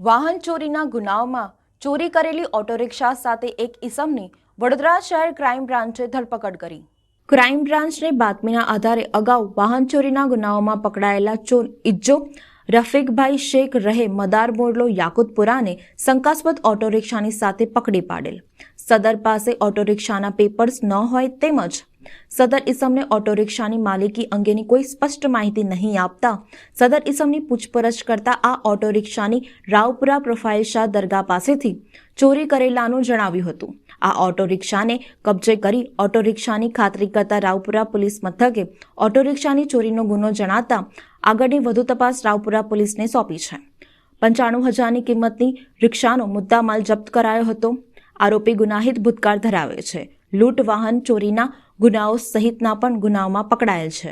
વાહન ચોરીના ગુનાઓમાં ચોરી કરેલી ઓટો રિક્ષા સાથે એક ઈસમની વડોદરા શહેર ક્રાઇમ બ્રાન્ચે ધરપકડ કરી। ક્રાઇમ બ્રાન્ચને બાતમીના આધારે અગાઉ વાહન ચોરીના ગુનાઓમાં પકડાયેલા ચોર ઇજ્જો રફીકભાઈ શેખ રહે મદાર મોડલો યાકુતપુરાને શંકાસ્પદ ઓટો રિક્ષાની સાથે પકડી પાડેલ। સદર પાસે ઓટો રિક્ષાના પેપર્સ ન હોય તેમજ સદર ઈસમને ઓટો રિક્ષાની માલિકી અંગેની કોઈ સ્પષ્ટ માહિતી નહીં આપતા સદર ઈસમની પૂછપરછ કરતા આ ઓટો રિક્ષાની રાવપુરા પ્રોફાઇલ શાહ દરગાહ પાસેથી ચોરી કરેલાનું જણાવ્યું હતું। આ ઓટો રિક્ષાને કબજે કરી ઓટો રિક્ષાની ખાતરી કરતા રાવપુરા પોલીસ મથકે ઓટો રિક્ષાની ચોરીનો ગુનો જણાતા આગળની વધુ તપાસ રાવપુરા પોલીસને સોંપી છે। 95,000ની કિંમતની રિક્ષાનો મુદ્દામાલ જપ્ત કરાયો હતો। આરોપી ગુનાહિત ભૂતકાળ ધરાવે છે। લૂંટ વાહન ચોરીના ગુનાઓ સહિતના પણ ગુનાઓમાં પકડાયેલ છે।